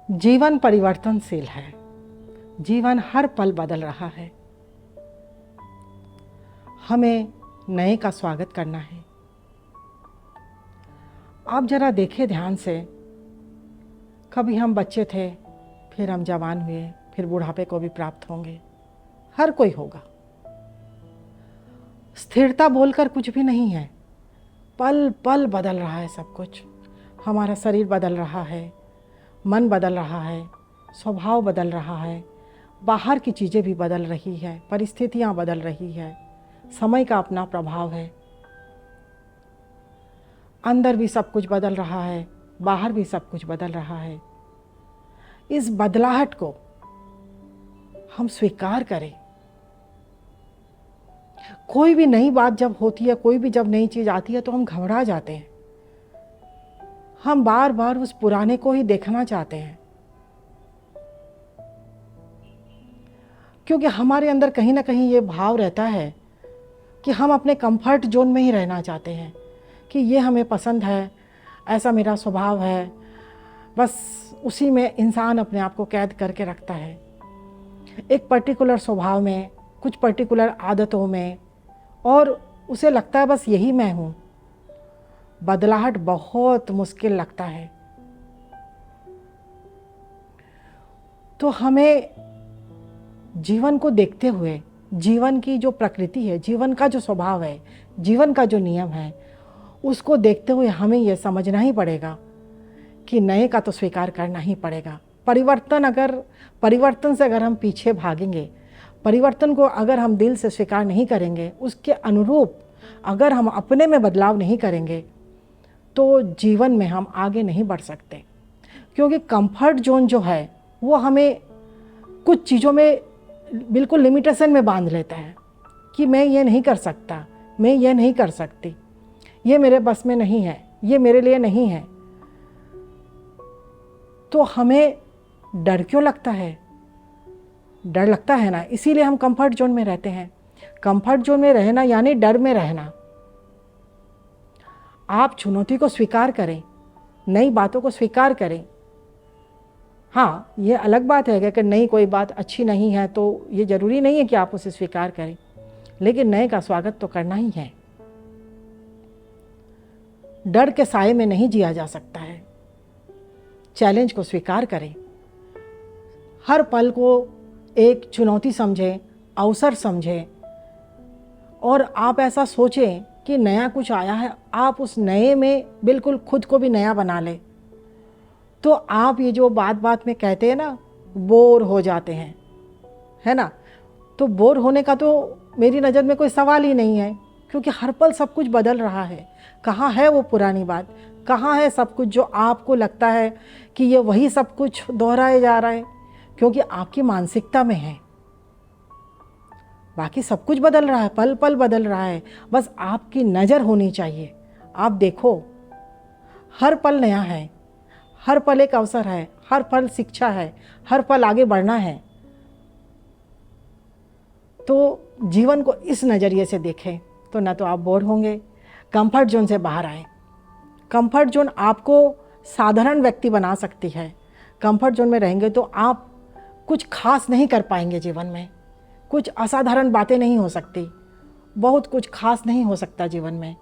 जीवन परिवर्तनशील है। जीवन हर पल बदल रहा है। हमें नए का स्वागत करना है। आप जरा देखिए ध्यान से, कभी हम बच्चे थे, फिर हम जवान हुए, फिर बुढ़ापे को भी प्राप्त होंगे। हर कोई होगा। स्थिरता बोलकर कुछ भी नहीं है। पल पल बदल रहा है सब कुछ। हमारा शरीर बदल रहा है, मन बदल रहा है, स्वभाव बदल रहा है, बाहर की चीज़ें भी बदल रही है, परिस्थितियाँ बदल रही है, समय का अपना प्रभाव है। अंदर भी सब कुछ बदल रहा है, बाहर भी सब कुछ बदल रहा है। इस बदलाहट को हम स्वीकार करें। कोई भी नई बात जब होती है, कोई भी जब नई चीज़ आती है तो हम घबरा जाते हैं। हम बार बार उस पुराने को ही देखना चाहते हैं, क्योंकि हमारे अंदर कहीं ना कहीं ये भाव रहता है कि हम अपने कंफर्ट जोन में ही रहना चाहते हैं, कि ये हमें पसंद है, ऐसा मेरा स्वभाव है। बस उसी में इंसान अपने आप को कैद करके रखता है, एक पर्टिकुलर स्वभाव में, कुछ पर्टिकुलर आदतों में, और उसे लगता है बस यही मैं हूँ। बदलाहट बहुत मुश्किल लगता है। तो हमें जीवन को देखते हुए, जीवन की जो प्रकृति है, जीवन का जो स्वभाव है, जीवन का जो नियम है, उसको देखते हुए हमें यह समझना ही पड़ेगा कि नए का तो स्वीकार करना ही पड़ेगा। परिवर्तन से अगर हम पीछे भागेंगे, परिवर्तन को अगर हम दिल से स्वीकार नहीं करेंगे, उसके अनुरूप अगर हम अपने में बदलाव नहीं करेंगे, तो जीवन में हम आगे नहीं बढ़ सकते। क्योंकि कंफर्ट जोन जो है वो हमें कुछ चीज़ों में बिल्कुल लिमिटेशन में बांध लेता है कि मैं ये नहीं कर सकता, मैं ये नहीं कर सकती, ये मेरे बस में नहीं है, ये मेरे लिए नहीं है। तो हमें डर क्यों लगता है? डर लगता है ना, इसीलिए हम कंफर्ट जोन में रहते हैं। कंफर्ट जोन में रहना यानी डर में रहना। आप चुनौती को स्वीकार करें, नई बातों को स्वीकार करें। हाँ, ये अलग बात है कि अगर नई कोई बात अच्छी नहीं है तो ये ज़रूरी नहीं है कि आप उसे स्वीकार करें, लेकिन नए का स्वागत तो करना ही है। डर के साए में नहीं जिया जा सकता है। चैलेंज को स्वीकार करें। हर पल को एक चुनौती समझें, अवसर समझें, और आप ऐसा सोचें कि नया कुछ आया है, आप उस नए में बिल्कुल खुद को भी नया बना लें। तो आप ये जो बात बात में कहते हैं ना, बोर हो जाते हैं, है ना, तो बोर होने का तो मेरी नज़र में कोई सवाल ही नहीं है, क्योंकि हर पल सब कुछ बदल रहा है। कहाँ है वो पुरानी बात? कहाँ है सब कुछ जो आपको लगता है कि ये वही सब कुछ दोहराया जा रहा है? क्योंकि आपकी मानसिकता में है। बाकी सब कुछ बदल रहा है, पल पल बदल रहा है। बस आपकी नज़र होनी चाहिए। आप देखो, हर पल नया है, हर पल एक अवसर है, हर पल शिक्षा है, हर पल आगे बढ़ना है। तो जीवन को इस नज़रिए से देखें तो ना तो आप बोर होंगे। कंफर्ट जोन से बाहर आए। कंफर्ट जोन आपको साधारण व्यक्ति बना सकती है। कंफर्ट जोन में रहेंगे तो आप कुछ खास नहीं कर पाएंगे जीवन में, कुछ असाधारण बातें नहीं हो सकती, बहुत कुछ खास नहीं हो सकता जीवन में।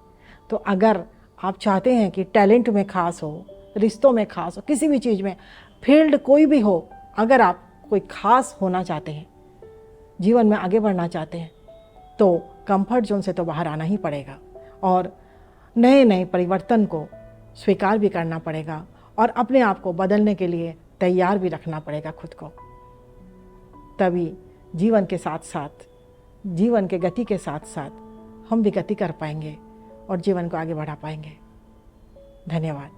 तो अगर आप चाहते हैं कि टैलेंट में खास हो, रिश्तों में खास हो, किसी भी चीज़ में, फील्ड कोई भी हो, अगर आप कोई खास होना चाहते हैं, जीवन में आगे बढ़ना चाहते हैं, तो कंफर्ट जोन से तो बाहर आना ही पड़ेगा, और नए नए परिवर्तन को स्वीकार भी करना पड़ेगा, और अपने आप को बदलने के लिए तैयार भी रखना पड़ेगा खुद को। तभी जीवन के साथ साथ, जीवन के गति के साथ साथ हम भी गति कर पाएंगे और जीवन को आगे बढ़ा पाएंगे। धन्यवाद।